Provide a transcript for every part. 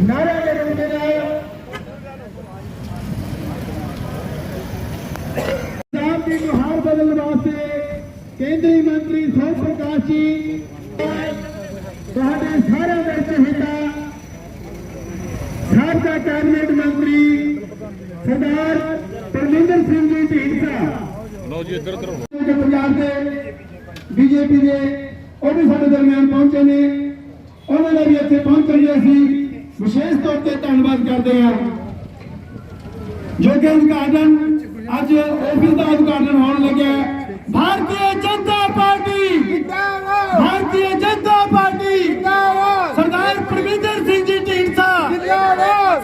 नारा लगाते रहे। पंजाब की नुहार बदलने वास्ते केंद्रीय मंत्री सोम प्रकाश जी सारे हिस्सा साबका कैबिनेट मंत्री सरदार परमिंदर सिंह जी ढींडसा पंजाब के बीजेपी के और भी सारे दरमियान पहुंचे ने उन्होंने भी इतने पहुंचने लिए असी विशेष तौर पर धन्यवाद करते हैं जो कि उद्घाटन अज ऑफिस का उद्घाटन होने लगे। भारतीय जनता पार्टी भारतीय जनता पार्टी सरदार परमिंदर सिंह जी ढींडसा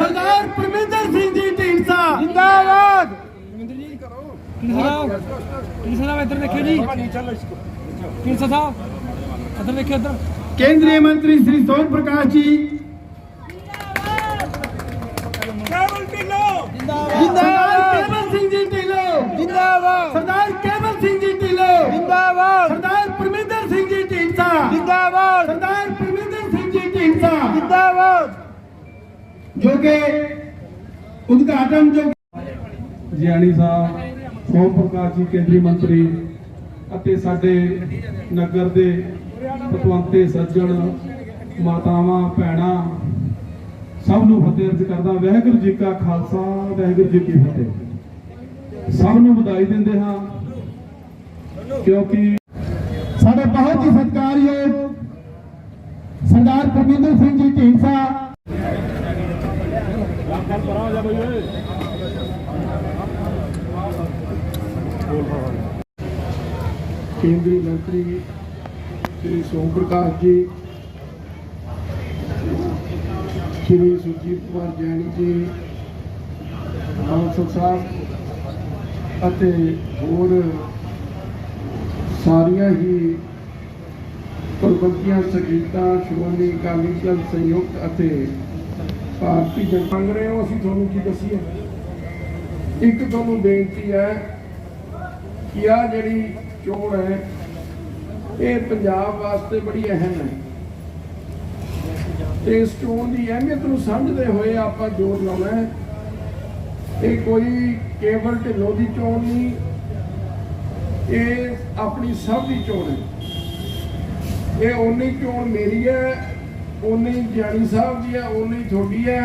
सरदार परमिंदर सिंह जी ढींडसा जिंदाबाद। इधर देखिए जी ढींडसा साहब इधर देखिए इधर केंद्रीय मंत्री श्री सोम प्रकाश जी केवल सिंह जी ढिल्लों जिंदाबाद सरदार केवल सिंह जी ढिल्लों जिंदाबाद सरदार परमिंदर सिंह जी ढींडसा जिंदाबाद सरदार परमिंदर सिंह जी ढींडसा जिंदाबाद। जो के उद्घाटन जो जियाणी साहब सोम प्रकाश जी केंद्रीय मंत्री ਅਤੇ ਸਾਡੇ ਨਗਰ ਦੇ ਪਤਵੰਤੇ ਸੱਜਣ ਮਾਤਾਵਾਂ ਭੈਣਾਂ ਸਭ ਨੂੰ ਫਤਿਹ ਅਰਜ਼ ਕਰਦਾ। ਵਾਹਿਗੁਰੂ ਜੀ ਕਾ ਖਾਲਸਾ ਵਾਹਿਗੁਰੂ ਜੀ ਕੀ ਫਤਿਹ। ਸਭ ਨੂੰ ਵਧਾਈ ਦਿੰਦੇ ਹਾਂ ਕਿਉਂਕਿ ਸਾਡੇ ਬਹੁਤ ਹੀ ਸਤਿਕਾਰਯੋਗ ਸਰਦਾਰ परमिंदर सिंह जी ढींडसा केंद्रीय मंत्री श्री सोम प्रकाश जी श्री सुरजीत कुमार जैनी जी बांसल साहब ਅਤੇ ਹੋਰ ਸਾਰੀਆਂ ਹੀ ਪ੍ਰਬੰਧਕੀਆਂ ਸੰਗੀਤਾਂ ਸ਼੍ਰੋਮਣੀ ਅਕਾਲੀ ਦਲ ਸੰਯੁਕਤ ਅਤੇ ਭਾਰਤੀ ਜਨਤਾ ਮੰਗ ਰਹੇ ਹੋ। ਅਸੀਂ ਤੁਹਾਨੂੰ ਕੀ ਦੱਸੀਏ, ਇੱਕ ਤੁਹਾਨੂੰ ਬੇਨਤੀ ਹੈ ਕਿ ਆ ਜਿਹੜੀ ਚੋਣ है ये पंजाब वास्ते बड़ी अहम है। इस चोण की अहमियत को समझते हुए आप जोर लाना है। ये कोई केवल ढिल्लों की चोण नहीं, ये अपनी सब की चोण है। ये उन्नी चोण मेरी है, उन्नी जियाणी साहब की है, उन्नी थोड़ी है।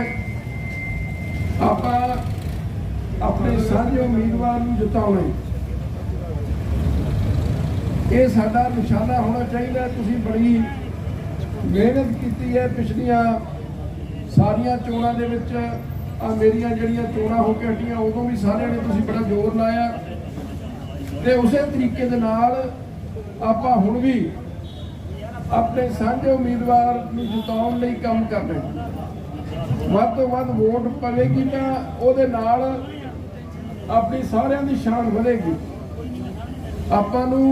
आप अपने साझे उम्मीदवार जिताना है, ये साडा निशाना होना चाहिए। तुसीं बड़ी मेहनत की है पिछलियां सारिया चोणां दे विच। मेरियां जड़ियां चोणां होके हटियां उदों भी सारियां ने तुसीं बड़ा जोर लाया ते उसे तरीके दे नाल आपां हुण भी अपने साझे उम्मीदवार नूं जिताउण लई काम करना है। वध तों वध वोट पवेगी तां उहदे नाल अपनी सारियां दी शान वधेगी, आपां नूं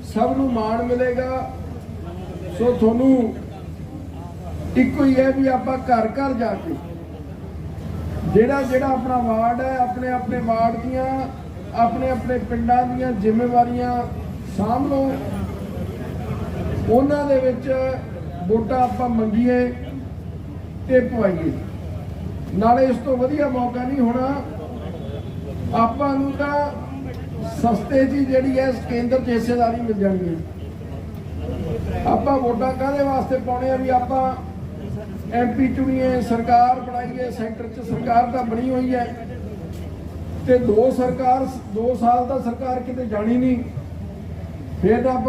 सब नूं मान मिलेगा। सो थोनू इको ही है भी आप घर घर जाके जेड़ा जेड़ा अपना वार्ड है अपने अपने वार्ड दियां अपने अपने पिंडां दियां जिम्मेवारियां साम लो, उन्हां दे विच वोटां आपां मंगीए ते पवाईए। नाले इस तो वधिया मौका नहीं होना आपां नूं तां सस्ते जी जी है केंद्र च हिस्सेदारी मिल जानी है। आप वोटा कहने वास्ते पाने भी आप MP चुनीए, सरकार बनाइए, सेंटर च सरकार तो बनी हुई है ते 2 साल का सरकार किते जानी नहीं। फिर आप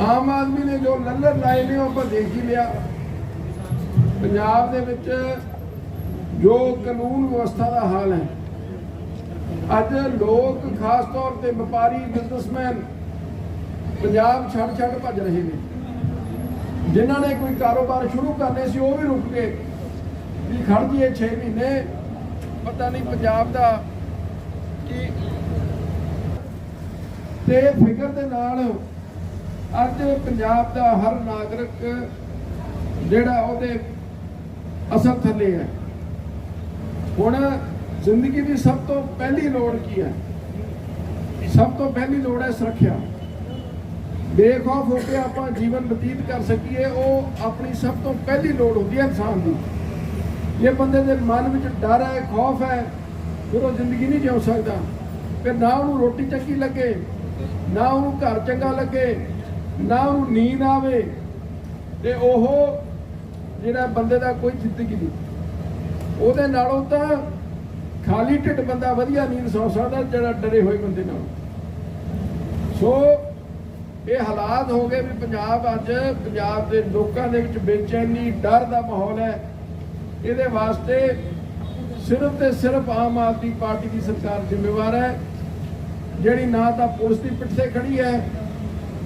आम आदमी ने जो लल्लर लाए ने आप देख ही लिया। पंजाब दे विच जो कानून व्यवस्था का हाल है, अज लोग खास तौर पर व्यापारी बिजनेसमैन पंजाब छड़ भज रहे हैं। जिन्होंने कोई कारोबार शुरू करने से वो भी रुक गए भी खड़ जिए 6 महीने पता नहीं पंजाब का कि फिक्र के नाल अज पंजाब का हर नागरिक जिहड़ा उहदे असर थले है। हुण जिंदगी की सब तो पहली लोड़ की है? सब तो पहली लोड़ है सुरक्षा। ਬੇਖੌਫ ਹੋ ਕੇ ਆਪਾਂ ਜੀਵਨ ਬਤੀਤ ਕਰ ਸਕੀਏ, ਉਹ ਆਪਣੀ ਸਭ ਤੋਂ ਪਹਿਲੀ ਲੋੜ ਹੁੰਦੀ ਹੈ ਇਨਸਾਨ ਦੀ। ਜੇ ਬੰਦੇ ਦੇ ਮਨ ਵਿੱਚ ਡਰ ਹੈ, ਖੌਫ ਹੈ, ਫਿਰ ਉਹ ਜ਼ਿੰਦਗੀ ਨਹੀਂ ਜਿਉ ਸਕਦਾ। ਫਿਰ ਨਾ ਉਹਨੂੰ ਰੋਟੀ ਚੰਗੀ ਲੱਗੇ, ਨਾ ਉਹਨੂੰ ਘਰ ਚੰਗਾ ਲੱਗੇ, ਨਾ ਉਹਨੂੰ ਨੀਂਦ ਆਵੇ, ਤੇ ਉਹ ਜਿਹੜਾ ਬੰਦੇ ਦਾ ਕੋਈ ਜ਼ਿੰਦਗੀ ਨਹੀਂ। ਉਹਦੇ ਨਾਲੋਂ ਤਾਂ ਖਾਲੀ ਢਿੱਡ ਬੰਦਾ ਵਧੀਆ ਨੀਂਦ ਸੌ ਸਕਦਾ, ਜਿਹੜਾ ਡਰੇ ਹੋਏ ਬੰਦੇ ਨਾਲ। ਸੋ ਇਹ ਹਾਲਾਤ ਹੋ ਗਏ ਵੀ ਪੰਜਾਬ ਦੇ ਲੋਕਾਂ ਦੇ ਵਿੱਚ ਬੇਚੈਨੀ, ਡਰ ਦਾ ਮਾਹੌਲ ਹੈ। ਇਹਦੇ ਵਾਸਤੇ ਸਿਰਫ ਤੇ ਸਿਰਫ ਆਮ ਆਦਮੀ ਪਾਰਟੀ ਦੀ ਸਰਕਾਰ ਜ਼ਿੰਮੇਵਾਰ ਹੈ, ਜਿਹੜੀ ਨਾ ਤਾਂ ਪੁਲਿਸ ਦੀ ਪਿੱਠ ਤੇ ਖੜੀ ਹੈ,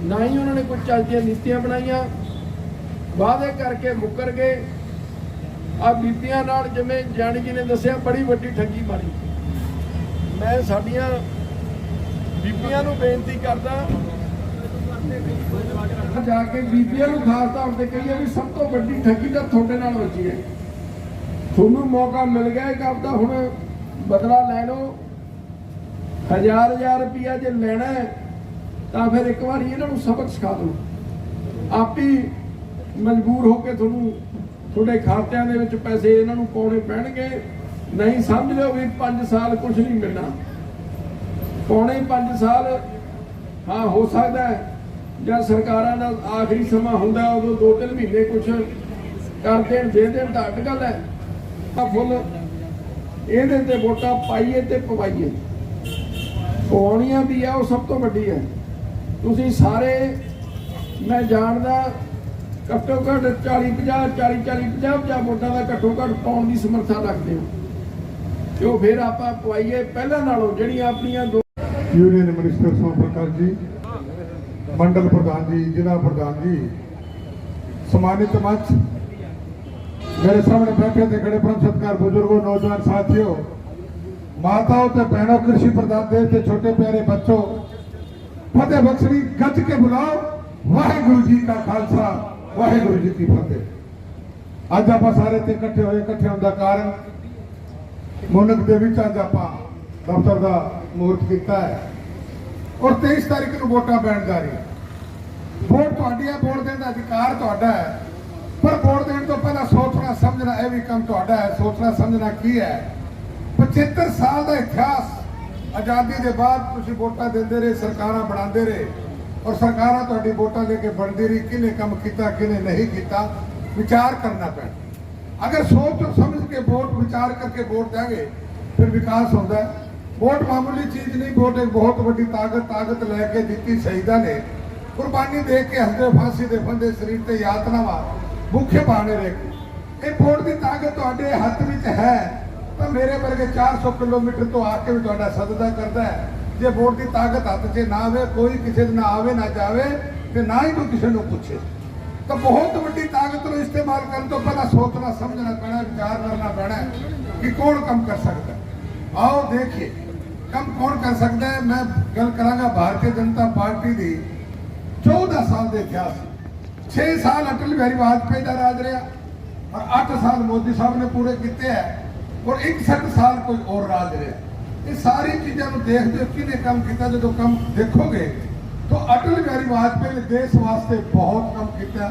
ਨਾ ਹੀ ਉਹਨਾਂ ਨੇ ਕੋਈ ਚੱਲਦੀਆਂ ਨੀਤੀਆਂ ਬਣਾਈਆਂ। ਵਾਅਦੇ ਕਰਕੇ ਮੁੱਕਰ ਗਏ। ਆ ਬੀਬੀਆਂ ਨਾਲ ਜਿਵੇਂ ਜਾਣੀ ਜੀ ਨੇ ਦੱਸਿਆ, ਬੜੀ ਵੱਡੀ ਠੱਗੀ ਮਾਰੀ। ਮੈਂ ਸਾਡੀਆਂ ਬੀਬੀਆਂ ਨੂੰ ਬੇਨਤੀ ਕਰਦਾ, ਜਾ ਕੇ ਬੀਬੀਆਂ ਨੂੰ ਖਾਸ ਤੌਰ ਤੇ ਕਹੀਏ ਵੀ ਸਭ ਤੋਂ ਵੱਡੀ ਠੱਗੀ ਤਾਂ ਤੁਹਾਡੇ ਨਾਲ ਵੱਜੀ ਹੈ। ਤੁਹਾਨੂੰ ਮੌਕਾ ਮਿਲ ਗਿਆ ਇੱਕ ਆਪਦਾ ਹੁਣ ਬਦਲਾ ਲੈ ਲਓ। 1000 ਰੁਪਇਆ ਜੇ ਲੈਣਾ ਹੈ ਤਾਂ ਫਿਰ ਇੱਕ ਵਾਰੀ ਇਹਨਾਂ ਨੂੰ ਸਬਕ ਸਿਖਾ ਦਿਓ। ਆਪ ਹੀ ਮਜਬੂਰ ਹੋ ਕੇ ਤੁਹਾਨੂੰ ਤੁਹਾਡੇ ਖਾਤਿਆਂ ਦੇ ਵਿੱਚ ਪੈਸੇ ਇਹਨਾਂ ਨੂੰ ਪਾਉਣੇ ਪੈਣਗੇ। ਨਹੀਂ ਸਮਝ ਲਿਓ ਵੀ 5 ਸਾਲ ਕੁਝ ਨਹੀਂ ਮਿਲਣਾ। ਪੌਣੇ 5 ਸਾਲ ਹਾਂ ਹੋ ਸਕਦਾ ਹੈ, ਜਦ ਸਰਕਾਰਾਂ ਦਾ ਆਖਰੀ ਸਮਾਂ ਹੁੰਦਾ ਉਦੋਂ 2-3 ਮਹੀਨੇ ਕੁਝ ਕਰ ਦੇਣ ਦੇ ਦੇਣ ਤਾਂ ਅੱਡ ਗੱਲ ਹੈ। ਤਾਂ ਫੁੱਲ ਇਹਦੇ ਤੇ ਵੋਟਾਂ ਪਾਈਏ ਤੇ ਪਵਾਈਏ। ਪਵਾਉਣੀਆਂ ਵੀ ਆ, ਉਹ ਸਭ ਤੋਂ ਵੱਡੀ ਹੈ। ਤੁਸੀਂ ਸਾਰੇ ਮੈਂ ਜਾਣਦਾ ਘੱਟੋ ਘੱਟ 40-50 ਵੋਟਾਂ ਦਾ ਘੱਟੋ ਘੱਟ ਪਾਉਣ ਦੀ ਸਮਰੱਥਾ ਰੱਖਦੇ ਹੋ। ਤੇ ਉਹ ਫਿਰ ਆਪਾਂ ਪਵਾਈਏ ਪਹਿਲਾਂ ਨਾਲੋਂ ਜਿਹੜੀਆਂ ਆਪਣੀਆਂ यूनियन मिनिस्टर सोम प्रकाश जी, मंडल प्रधान जी, जिला प्रधान जी, सम्मानित मंच, मेरे सामने बैठे थे खड़े परम सत्कार बुजुर्गों, नौजवान साथियों, माताओं ते बहनों, कृषि प्रधान देश के छोटे प्यारे बच्चों, फतेह बख्शरी गज के बुलाओ। वाहेगुरु जी का खालसा, वाहेगुरु जी की फतेह। अज आप सारे ते इकट्ठे होए, इकट्ठे होने का कारण मुनक दे विच अज आप दफ्तर का मुहूर्त किया है और 23 तारीख को वोटां पैण जा रही। वोट तुहाडी है, वोट देने का अधिकार तुहाडा है, पर वोट देने तो पहला सोचना समझना यह भी काम तुहाडा है। सोचना समझना की है। 75 साल का इतिहास आज़ादी के बाद तुसीं वोटां देंदे रहे, सरकारां बनांदे रहे और सरकारां तुहाडी वोटां लेके बनदी रही। किने काम कीता, किने नहीं कीता, विचार करना पैना। अगर सोच और समझ के वोट विचार करके वोट देंगे फिर विकास होता है। वोट मामूली चीज नहीं, वोट एक बहुत बड़ी ताकत लैके जीती शहीदा ने कुर्बानी दे के हसदे फांसी दे फंदे शरीर ते यातनावां भूखे पाने रहे। ये वोट की ताकत तुहाडे हथ विच है तो मेरे वर्गे 400 किलोमीटर तो आके भी तुहाडा सजदा करता है। जे वोट की ताकत हथ च ना आवे, कोई किसी ना आवे ना जावे ते ना ही कोई किसी को पूछे, तो बहुत बड़ी ताकत को इस्तेमाल करने तो पहला सोचना समझना पैना, विचार करना पैना कि कौन कम कर सकता है। आओ देखिए कम कौन कर सकता है। मैं गल करांगा भारतीय जनता पार्टी की 14 साल के इतिहास। 6 साल अटल बिहारी वाजपेयी का राज रहा और 8 साल मोदी साहब ने पूरे किए हैं और 61 साल कोई और राज रहा। ये सारी चीज़ों को देखते हो किने काम किया। जो कम देखोगे तो अटल बिहारी वाजपेयी ने देश वास्ते बहुत कम किया,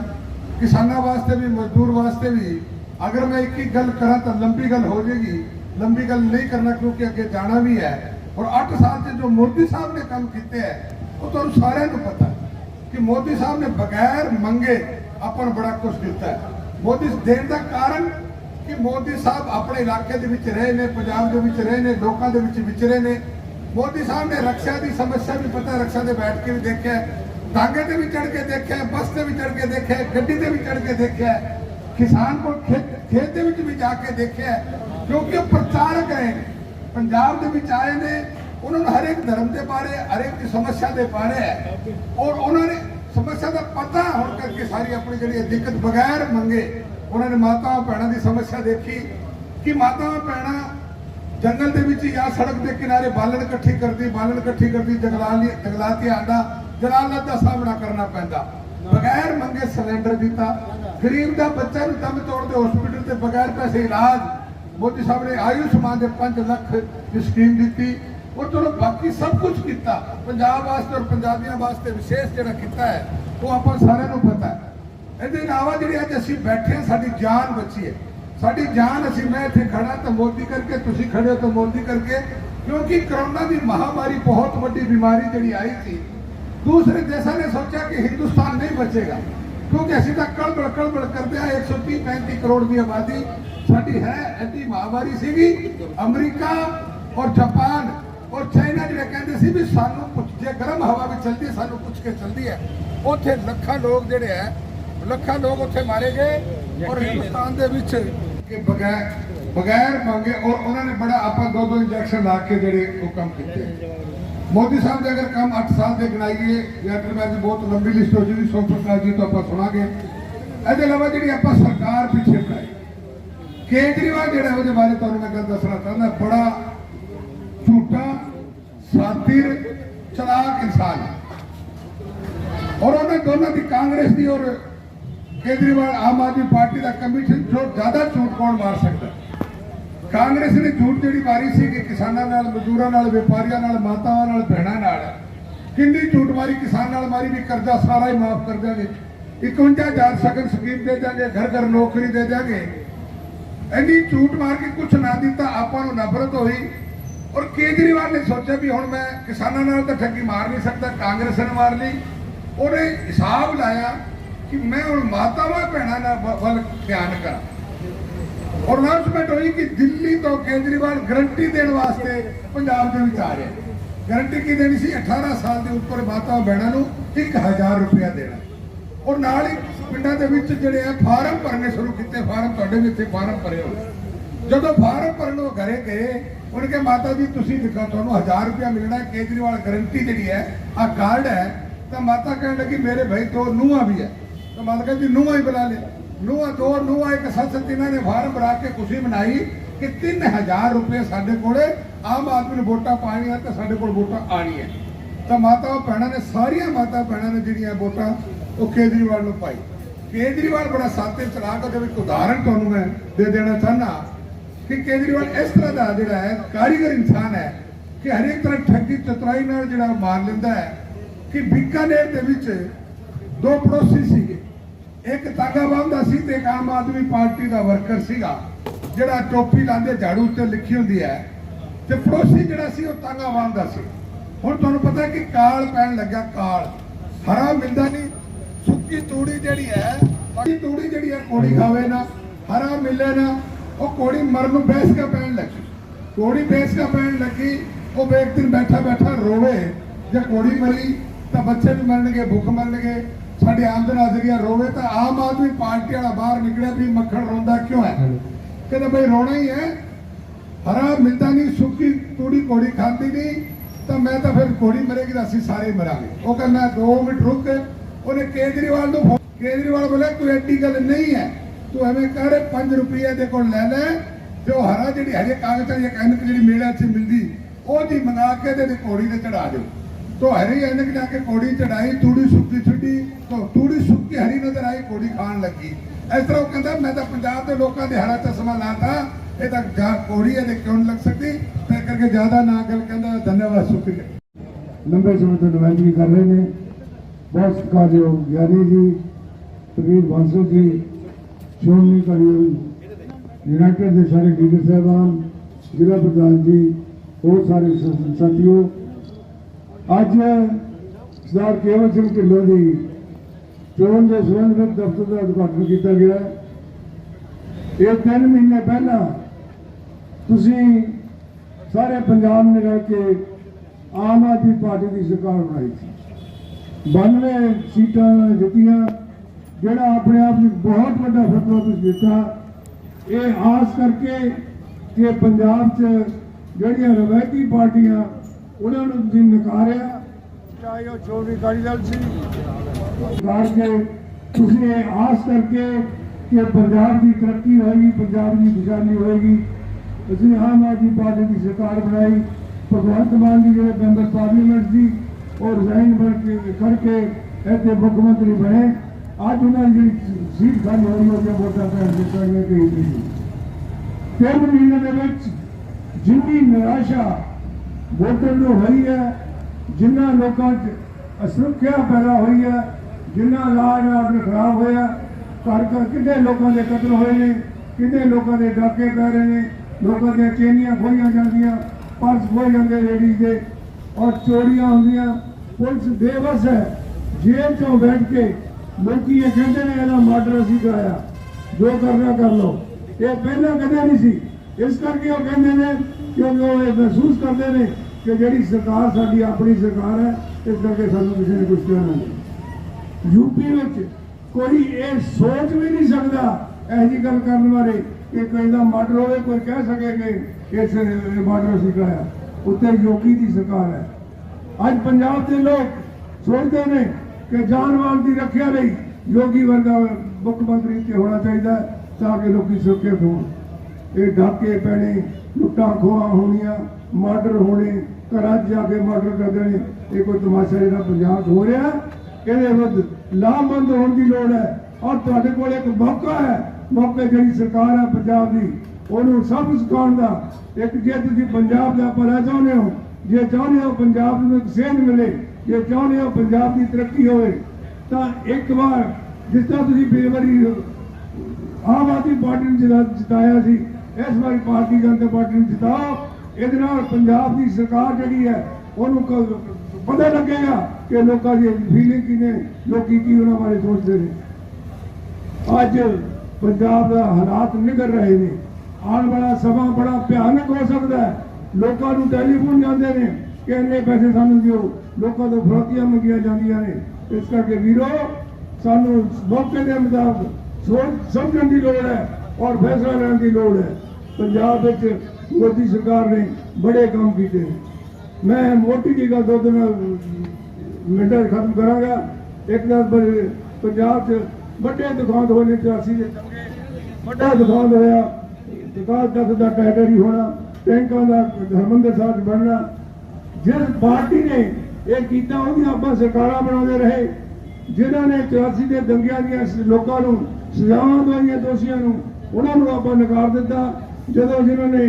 किसानों वास्ते भी, मजदूर वास्ते भी। अगर मैं एक ही गल करा तो लंबी गल हो जाएगी, लंबी गल नहीं करना क्योंकि अगे जाना भी है। और 8 साल से जो मोदी साहब ने काम किए हैं वो तो सारे को पता है कि मोदी साहब ने बगैर मंगे अपन बड़ा कुछ दिता है। मोदी देने का कारण कि मोदी साहब अपने इलाके के विच रहे ने, पंजाब के विच रहे ने, लोगों के विच विचरे ने। मोदी साहब ने रक्षा की समस्या भी पता, रक्षा से बैठ के भी देखा, टांगे से भी चढ़ के देखा, बस से भी चढ़ के देखा, गड्डी से भी चढ़ के देखा, किसान को खेत भी जाके देखा, क्योंकि प्रचारक रहे पंजाब के विच आए ने। उन्होंने हर एक धर्म के बारे, हर एक की समस्या के बारे है और उन्होंने समस्या का पता हो करके सारी अपनी जी दिक्कत बगैर मंगे उन्होंने मातावां भैणों की समस्या देखी कि मातावां भैणां जंगल के विच या सड़क के किनारे बालन इकट्ठी करती जंगलाती आंदा जलालत का सामना करना पैंदा। बगैर मंगे सिलेंडर दिता, गरीब का बच्चा दम तोड़ते हॉस्पिटल से बगैर पैसे इलाज। मोदी साहब ने आयुष्मान के 5 लाख की स्कीम दी, और चलो बाकी सब कुछ किया पंजाब वास्ते और पंजाबियों वास्ते विशेष जिहड़ा किया है वो आपां सारिਆਂ ਨੂੰ पता है। ਇਹਦੇ ਇਲਾਵਾ ਜਿਹੜੀ ਅੱਜ ਅਸੀਂ ਬੈਠੇ ਸਾਡੀ ਜਾਨ ਬਚੀ ਹੈ, ਸਾਡੀ ਜਾਨ ਅਸੀਂ मैं ਇੱਥੇ ਖੜਾ ਤਾਂ ਮੋਦੀ ਕਰਕੇ, ਤੁਸੀਂ ਖੜੇ ਹੋ ਤਾਂ ਮੋਦੀ ਕਰਕੇ, क्योंकि कोरोना की महामारी बहुत बड़ी बीमारी जी आई थी। दूसरे देशों ने सोचा कि हिंदुस्तान नहीं बचेगा क्योंकि असी तो कड़बड़ करते हैं। 130-135 करोड़ की आबादी साड़ी है, ऐसी महामारी सी। अमरीका और जापान और चाइना जो कहते सी भी सानू कुछ जे गर्म हवा भी चलती है सानू कुछ के चलती है, उत्थे लखा लोग जोड़े है, लखा लोग उत्थे मारे गए और हिंदुस्तान के विच के बगैर मांगे और उन्होंने बड़ा आप 2-2 इंजैक्शन ला के जेडे वो काम किए। मोदी साहब ने अगर काम 8 साल के गिनाइए या मैं बहुत लंबी लिस्ट हो जाएगी, सोम प्रकाश जी तो आप सुनागे। इसके अलावा जी आप सरकार पिछे बनाई केजरीवाल जो वो बारे तो मैं गल दसना चाहता, बड़ा झूठा सातिर चलाक इंसान है और उन्हें दोनों की कांग्रेस की और केजरीवाल आम आदमी पार्टी का कमीशन जो ज्यादा झूठ कौन मार सकता। कांग्रेस ने झूठ जी मारी सी कि किसानों नाल, मजदूरों नाल, व्यापारियों नाल, मातावां नाल, भैणां नाल किन्नी झूठ मारी। किसान नाल मारी भी कर्जा सारा ही माफ कर देंगे, 51,000 सगन स्कीम दे देंगे, घर घर नौकरी दे देंगे। इन्नी झूठ मार के कुछ ना दिता, आपां नूं नफरत हुई और केजरीवाल ने सोचा भी हुण मैं किसानों नाल तो ठगी मार नहीं सकता, कांग्रेस ने मार ली। उन्हें हिसाब लाया कि मैं हुण मातावां भैणां नाल वल ध्यान करा और अनाउंसमेंट हुई कि दिल्ली तो केजरीवाल गारंटी देने वास्ते पंजाब के विच आ रहे। गारंटी की देनी सी 18 साल के उपर माता बहनों को 1000 रुपया देना और नाल ही पिंडां दे विच जिहड़े आ फार्म भरने शुरू किए। फार्म तुहाडे भी इत्थे फार्म भरे हो, जदों फार्म भरन घरे गए उन्होंने माता जी तुसीं लिखो तुहानूं 1000 रुपया मिलना है, केजरीवाल गारंटी जिहड़ी है आ कार्ड है। तो माता कहने लगी मेरे भाई 2 नूंहां भी है, तो माता कहती नूंहां ही बुला ले। नूंहां 2 नूंहां एक सच तिन्हां ने फार्म भरा के खुशी मनाई कि 3000 रुपये साडे कोले आम आदमी ने वोटां पाणियां ते साडे कोल वोटां आणियां। तो माता भैणां ने सारियां माता भैणां ने जिहड़ियां वोटां वो केजरीवाल नूं पाई। केजरीवाल बड़ा सातिर चलाक है। एक उदाहरण तुहानूं मैं दे देना चाहना कि केजरीवाल इस तरह का जिहड़ा है कारीगर इंसान है कि हर एक तरह ठगी चतुराई नाल जिहड़ा मार लैंदा है कि बीकानेर दे विच 2 पड़ोसी सीगे, एक तागा बांधा सी ते एक आम आदमी पार्टी का वर्कर सीगा जिहड़ा टोपी लांदे झाड़ू ते लिखी हुंदी है ते पड़ोसी जिहड़ा सी वो तागा बांधा सी। हुण तुहानूं पता है कि काल पैण लग्या, काल हरा मिलदा नहीं, सुक्की तूड़ी जिहड़ी है तूड़ी जिहड़ी है कोड़ी खावे ना, हरा मिले ना, वो कोड़ी मरन नूं बैसका पैण लगी। कोड़ी बैसका पैण लगी, वो एक दिन बैठा बैठा रोवे जे कोड़ी मरी तो बच्चे भी मरनगे, भुख मरनगे, साड़ी आमदन हाजिरिया रोवे। तो आम आदमी पार्टी वाला बाहर निकले भी मक्खन रोंदा क्यों है, कहते भाई रोना ही है, हरा मिलता नहीं, सुक्की तूड़ी कोड़ी खाती नहीं, तो मैं तो फिर कोड़ी मरेगी तो असीं सारे मरांगे। वो कहना 2 मिनट रुक, उन्हें केजरीवाल को फोन, केजरीवाल बोले कोई एडी गल नहीं है, तू हमें कह रहे 5 रुपये दे को ले ले तो हरा जी हजे कागज ऐनक जी मेले च मिलती वो जी मंगा के दे घोड़ी से चढ़ा दो। तो हरी ऐनक जाके घोड़ी चढ़ाई, तूड़ी सुक्की छुट्टी, तो तूड़ी सुक्की हरी नजर आई, घोड़ी खान लगी। इस तरह वो कहता मैं तो पंजाब के लोगों के हरा चश्मा लाता, ये तक घोड़ी है क्यों नहीं लग सकती, तय करके ज्यादा ना गल कहता। धन्यवाद, शुक्रिया। लंबे समय से नुमाइंदगी कर रहे हैं बहुत सत्कारयोग ज्ञानी जी, प्रवीण बांसल जी, श्रोमणी अकाली यूनाइटेड के सारे लीडर साहबान, जिला प्रधान जी, और सारे साथियों, अज सरदार केवल सिंह ढिल्लों की चोन के संबंध में दफ्तर का उद्घाटन किया गया। ये 3 महीने पहला तुसीं सारे पंजाब में रह के आम आदमी पार्टी की सरकार बनाई थी, 92 सीटां जितियां, जोड़ा अपने आप में बहुत बड़ा फतवा कुछ दिता। ये आस करके कि पंजाब च जड़ियां रवायती पार्टियां उन्होंने तुसीं नकारिया, चाहे वो श्रोमणी अकाली दल सी, के तुसीं ये आस करके कि पंजाब की तरक्की होगी, पंजाब की खुशहाली होगी, असं आम आदमी पार्टी की सरकार बनाई। भगवंत मान जी जो मैंबर पार्लीमेंट सी और रिजाइन करके इतने मुख्यमंत्री बने। अज उन्होंने जी सीट खाली हो रही है, वोटा कहीं 3 महीने जिन्नी निराशा ਵੋਟਰ ਨੂੰ ਹੋਈ ਹੈ, ਜਿਨ੍ਹਾਂ ਲੋਕਾਂ 'ਚ ਅਸੁਰੱਖਿਆ ਪੈਦਾ ਹੋਈ ਹੈ, ਜਿਨ੍ਹਾਂ ਲਾਜ ਆਰਡਰ ਖਰਾਬ ਹੋਇਆ, ਘਰ ਕਿੰਨੇ ਲੋਕਾਂ ਦੇ ਕਤਲ ਹੋਏ ਨੇ, ਕਿੰਨੇ ਲੋਕਾਂ ਦੇ ਡਾਕੇ ਪੈ ਰਹੇ ਨੇ, ਲੋਕਾਂ ਦੀਆਂ ਚੇਨੀਆਂ ਖੋਹੀਆਂ ਜਾਂਦੀਆਂ, ਪਰਸ ਖੋਏ ਜਾਂਦੇ ਲੇਡੀਜ਼ ਦੇ, ਔਰ ਚੋਰੀਆਂ ਹੁੰਦੀਆਂ। ਪੁਲਿਸ ਬੇਵਸ ਹੈ। ਜੇਲ੍ਹ 'ਚੋਂ ਬੈਠ ਕੇ ਲੋਕੀ ਇਹ ਕਹਿੰਦੇ ਨੇ ਇਹਦਾ ਮਰਡਰ ਅਸੀਂ ਕਰਾਇਆ, ਜੋ ਕਰਨਾ ਕਰ ਲਓ। ਇਹ ਪਹਿਲਾਂ ਕਦੇ ਨਹੀਂ ਸੀ। ਇਸ ਕਰਕੇ ਉਹ ਕਹਿੰਦੇ ਨੇ, ਕਿਉਂਕਿ ਉਹ ਇਹ ਮਹਿਸੂਸ ਕਰਦੇ ਨੇ ਕਿ ਜਿਹੜੀ ਸਰਕਾਰ ਸਾਡੀ ਆਪਣੀ ਸਰਕਾਰ ਹੈ, ਇਸ ਕਰਕੇ ਸਾਨੂੰ ਕਿਸੇ ਨੇ ਕੁਝ ਕਹਿਣਾ ਨਹੀਂ। ਯੂਪੀ ਵਿੱਚ ਕੋਈ ਇਹ ਸੋਚ ਵੀ ਨਹੀਂ ਸਕਦਾ ਇਹੋ ਜਿਹੀ ਗੱਲ ਕਰਨ ਬਾਰੇ ਕਿ ਕੋਈ ਦਾ ਮਰਡਰ ਹੋਵੇ, ਕੋਈ ਕਹਿ ਸਕੇ ਕਿ ਇਸ ਮਰਡਰ ਅਸੀਂ ਕਰਾਇਆ। ਉੱਤੇ ਯੋਗੀ ਦੀ ਸਰਕਾਰ ਹੈ। ਅੱਜ ਪੰਜਾਬ ਦੇ ਲੋਕ ਸੋਚਦੇ ਨੇ ਕਿ ਜਾਨ-ਮਾਲ ਦੀ ਰੱਖਿਆ ਲਈ ਯੋਗੀ ਵਰਗਾ ਮੁੱਖ ਮੰਤਰੀ ਤੇ ਹੋਣਾ ਚਾਹੀਦਾ ਤਾਂ ਕਿ ਲੋਕੀ ਸੁਰੱਖਿਅਤ ਹੋਣ। ਇਹ ਡਾਕੇ ਪੈਣੇ, ਲੁੱਟਾਂ ਖੋਹਾਂ ਹੋਣੀਆਂ, ਮਰਡਰ ਹੋਣੇ, ਘਰਾਂ 'ਚ ਜਾ ਕੇ ਮਰਡਰ ਕਰਦੇ ਨੇ। ਇਹ ਕੋਈ ਤਮਾਸ਼ਾ ਜਿਹੜਾ ਪੰਜਾਬ 'ਚ ਹੋ ਰਿਹਾ, ਇਹਦੇ ਵਿਰੁੱਧ ਲਾਮਬੰਦ ਹੋਣ ਦੀ ਲੋੜ ਹੈ। ਔਰ ਤੁਹਾਡੇ ਕੋਲ ਇੱਕ ਮੌਕਾ ਹੈ, ਮੌਕੇ ਜਿਹੜੀ ਸਰਕਾਰ ਹੈ ਪੰਜਾਬ ਦੀ, ਉਹਨੂੰ ਸਭ ਸਿਖਾਉਣ ਦਾ। ਇੱਕ ਜੇ ਤੁਸੀਂ ਪੰਜਾਬ ਦਾ ਭਲਾ ਚਾਹੁੰਦੇ ਹੋ, ਜੇ ਚਾਹੁੰਦੇ ਹੋ ਪੰਜਾਬ ਨੂੰ ਇੱਕ ਸੇਧ ਮਿਲੇ, ਜੇ ਚਾਹੁੰਦੇ ਹੋ ਪੰਜਾਬ ਦੀ ਤਰੱਕੀ ਹੋਵੇ, ਤਾਂ ਇੱਕ ਵਾਰ ਜਿਸ ਤਰ੍ਹਾਂ ਤੁਸੀਂ ਬੇਵਾਰੀ ਆਮ ਆਦਮੀ ਪਾਰਟੀ ਨੂੰ ਜਿਤਾਇਆ ਸੀ, ਇਸ ਵਾਰੀ ਭਾਰਤੀ ਜਨਤਾ ਪਾਰਟੀ ਨੂੰ ਜਿਤਾਓ। ਇਹਦੇ ਨਾਲ ਪੰਜਾਬ ਦੀ ਸਰਕਾਰ ਜਿਹੜੀ ਹੈ ਉਹਨੂੰ ਪਤਾ ਲੱਗੇਗਾ ਕਿ ਲੋਕਾਂ ਦੀ ਫੀਲਿੰਗ ਕੀ ਨੇ, ਲੋਕੀ ਕੀ ਉਹਨਾਂ ਬਾਰੇ ਸੋਚਦੇ ਨੇ। ਅੱਜ ਪੰਜਾਬ ਦਾ ਹਾਲਾਤ ਨਿਗਰ ਰਹੇ ਨੇ। ਆਉਣ ਵਾਲਾ ਸਮਾਂ ਬੜਾ ਭਿਆਨਕ ਹੋ ਸਕਦਾ ਹੈ। ਲੋਕਾਂ ਨੂੰ ਟੈਲੀਫੋਨ ਜਾਂਦੇ ਨੇ ਕਿ ਇੰਨੇ ਪੈਸੇ ਸਾਨੂੰ ਦਿਓ, ਲੋਕਾਂ ਤੋਂ ਫਰੋਤੀਆਂ ਮੰਗੀਆਂ ਜਾਂਦੀਆਂ ਨੇ। ਇਸ ਕਰਕੇ ਵੀਰੋ, ਸਾਨੂੰ ਮੌਕੇ ਦੇ ਮੁਤਾਬਕ ਸੋਚ ਸਮਝਣ ਦੀ ਲੋੜ ਹੈ ਔਰ ਫੈਸਲਾ ਲੈਣ ਦੀ ਲੋੜ ਹੈ। ਪੰਜਾਬ ਵਿੱਚ ਮੋਦੀ ਸਰਕਾਰ ਨੇ ਬੜੇ ਕੰਮ ਕੀਤੇ ਨੇ। ਮੈਂ ਮੋਟੀ ਜੀ ਗੱਲ 2 ਮਿੰਟਾਂ 'ਚ ਖਤਮ ਕਰਾਂਗਾ। ਇੱਕ ਤਾਂ ਪੰਜਾਬ 'ਚ ਵੱਡੇ ਦੁਕਾਨ ਹੋਏ ਨੇ, 84 ਦੇ ਵੱਡਾ ਦੁਕਾਨ ਹੋਇਆ, ਦੁਕਾਨ ਦਾ ਟੈਟਰ ਹੀ ਹੋਣਾ, ਟੈਂਕਾਂ ਦਾ ਹਰਿਮੰਦਰ ਸਾਹਿਬ ਬਣਨਾ। ਜਿਸ ਪਾਰਟੀ ਨੇ ਇਹ ਕੀਤਾ ਉਹਦੀਆਂ ਆਪਾਂ ਸਰਕਾਰਾਂ ਬਣਾਉਂਦੇ ਰਹੇ। ਜਿਨ੍ਹਾਂ ਨੇ 84 ਦੇ ਦੰਗਿਆਂ ਦੀਆਂ ਲੋਕਾਂ ਨੂੰ ਸਜ਼ਾਵਾਂ ਦਵਾਈਆਂ, ਦੋਸ਼ੀਆਂ ਨੂੰ, ਉਹਨਾਂ ਨੂੰ ਆਪਾਂ ਨਕਾਰ ਦਿੱਤਾ। ਜਦੋਂ ਜਿਨ੍ਹਾਂ ਨੇ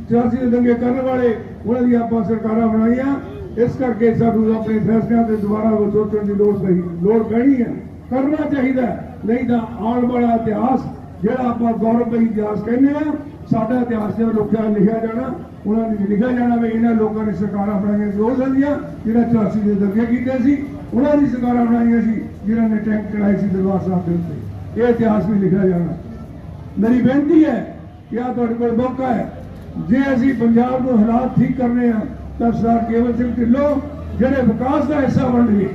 84 ਦੇ ਦੰਗੇ ਕਰਨ ਵਾਲੇ, ਉਹਨਾਂ ਦੀਆਂ ਆਪਾਂ ਸਰਕਾਰਾਂ ਬਣਾਈਆਂ। ਇਸ ਕਰਕੇ ਸਾਨੂੰ ਆਪਣੇ ਫੈਸਲਿਆਂ ਤੇ ਦੁਬਾਰਾ ਸੋਚਣ ਦੀ ਲੋੜ ਪੈਣੀ ਹੈ, ਕਰਨਾ ਚਾਹੀਦਾ। ਨਹੀਂ ਤਾਂ ਆਉਣ ਵਾਲਾ ਇਤਿਹਾਸ ਜਿਹੜਾ ਆਪਾਂ ਗੌਰਵਮਈ ਇਤਿਹਾਸ ਕਹਿੰਦੇ ਆ, ਸਾਡਾ ਇਤਿਹਾਸ ਦੇ ਲੋਕਾਂ ਲਿਖਿਆ ਜਾਣਾ, ਉਹਨਾਂ ਨੇ ਲਿਖਿਆ ਜਾਣਾ ਵੀ ਇਹਨਾਂ ਲੋਕਾਂ ਨੇ ਸਰਕਾਰਾਂ ਬਣਾਈਆਂ ਸੀ ਉਹ ਸੰਦੀਆਂ ਜਿਹੜਾ 84 ਦੇ ਦੰਗੇ ਕੀਤੇ ਸੀ, ਉਹਨਾਂ ਦੀ ਸਰਕਾਰਾਂ ਬਣਾਈਆਂ ਸੀ ਜਿਨ੍ਹਾਂ ਨੇ ਟੈਂਕ ਚੜਾਏ ਸੀ ਦਰਬਾਰ ਸਾਹਿਬ ਦੇ ਉੱਤੇ। ਇਹ ਇਤਿਹਾਸ ਵੀ ਲਿਖਿਆ ਜਾਣਾ। ਮੇਰੀ ਬੇਨਤੀ ਹੈ ਕਿ ਆ ਤੁਹਾਡੇ ਕੋਲ ਮੌਕਾ ਹੈ। ਜੇ ਅਸੀਂ ਪੰਜਾਬ ਨੂੰ ਹਾਲਾਤ ਠੀਕ ਕਰਨੇ ਆ ਤਾਂ ਸਰਦਾਰ ਕੇਵਲ ਸਿੰਘ ਢਿੱਲੋਂ ਜਿਹੜੇ ਵਿਕਾਸ ਦਾ ਹਿੱਸਾ ਬਣ ਗਏ,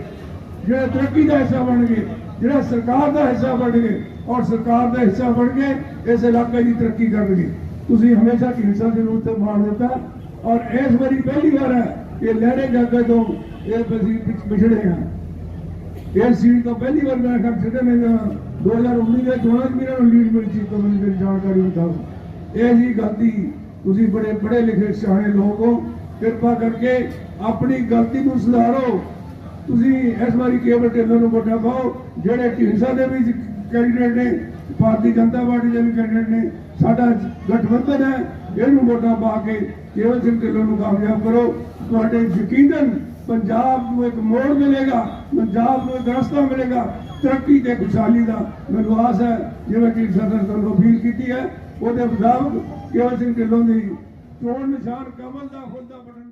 ਜਿਹੜੇ ਤਰੱਕੀ ਦਾ ਹਿੱਸਾ ਬਣ ਗਏ, ਜਿਹੜਾ ਸਰਕਾਰ ਦਾ ਹਿੱਸਾ ਬਣ ਗਏ ਔਰ ਸਰਕਾਰ ਦਾ ਹਿੱਸਾ ਬਣ ਕੇ ਇਸ ਇਲਾਕੇ ਦੀ ਤਰੱਕੀ ਕਰਨਗੇ। ਤੁਸੀਂ ਹਮੇਸ਼ਾ ਢੀਂਡਸਾ ਦੇ ਰੂਪ ਤੇ ਮਾਣ ਦਿੱਤਾ ਔਰ ਇਸ ਵਾਰੀ ਪਹਿਲੀ ਵਾਰ ਹੈ ਕਿ ਲਹਿਰੇ ਜਾਗੇ ਤੋਂ ਇਹ ਅਸੀਂ ਪਿਛੜੇ ਹਾਂ। ਇਸ ਸੀਟ ਤੋਂ ਪਹਿਲੀ ਵਾਰ ਮੈਂ ਕਰ ਸਿੱਧੇ ਨੇ 2019 ਦੇ ਚੋਣਾਂ 'ਚ ਮੇਰਾ ਲੀਡ ਮਿਲੀ ਸੀ ਤਾਂ ਮੈਨੂੰ ਮੇਰੀ ਜਾਣਕਾਰੀ ਮੁਤਾਬਕ। ਇਹ ਜੀ ਗਲਤੀ, ਤੁਸੀਂ ਬੜੇ ਪੜ੍ਹੇ ਲਿਖੇ ਸਿਆਣੇ ਲੋਕ ਹੋ, ਕਿਰਪਾ ਕਰਕੇ ਆਪਣੀ ਗਲਤੀ ਨੂੰ ਸੁਧਾਰੋ। ਤੁਸੀਂ ਇਸ ਵਾਰੀ ਕੇਵਲ ਢਿੱਲੋਂ ਨੂੰ ਵੋਟਾਂ ਪਾਓ। ਜਿਹੜੇ ਢੀਂਡਸਾ ਦੇ ਵੀ ਕੈਂਡੀਡੇਟ ਨੇ, ਭਾਰਤੀ ਜਨਤਾ ਪਾਰਟੀ ਦੇ ਵੀ ਕੈਂਡੀਡੇਟ ਨੇ, ਸਾਡਾ ਗਠਬੰਧਨ ਹੈ, ਇਹਨੂੰ ਵੋਟਾਂ ਪਾ ਕੇ ਕੇਵਲ ਸਿੰਘ ਢਿੱਲੋਂ ਨੂੰ ਕਾਮਯਾਬ ਕਰੋ। ਤੁਹਾਡੇ ਯਕੀਨਨ ਪੰਜਾਬ ਨੂੰ ਇੱਕ ਮੋੜ ਮਿਲੇਗਾ, ਪੰਜਾਬ ਨੂੰ ਇੱਕ ਰਸਤਾ ਮਿਲੇਗਾ ਤਰੱਕੀ ਤੇ ਖੁਸ਼ਹਾਲੀ ਦਾ। ਮੈਨੂੰ ਆਸ ਹੈ ਜਿਵੇਂ ਕਿ ਸਦਰ ਤੋਂ ਅਪੀਲ ਕੀਤੀ ਹੈ ਉਹਦੇ ਮੁਤਾਬਕ ਕੇਵਲ ਸਿੰਘ ਢਿੱਲੋਂ ਦੀ ਚੋਣ ਨਿਸ਼ਾਨ ਕਮਲ ਦਾ ਫੁੱਲ ਦਾ ਬਟਨ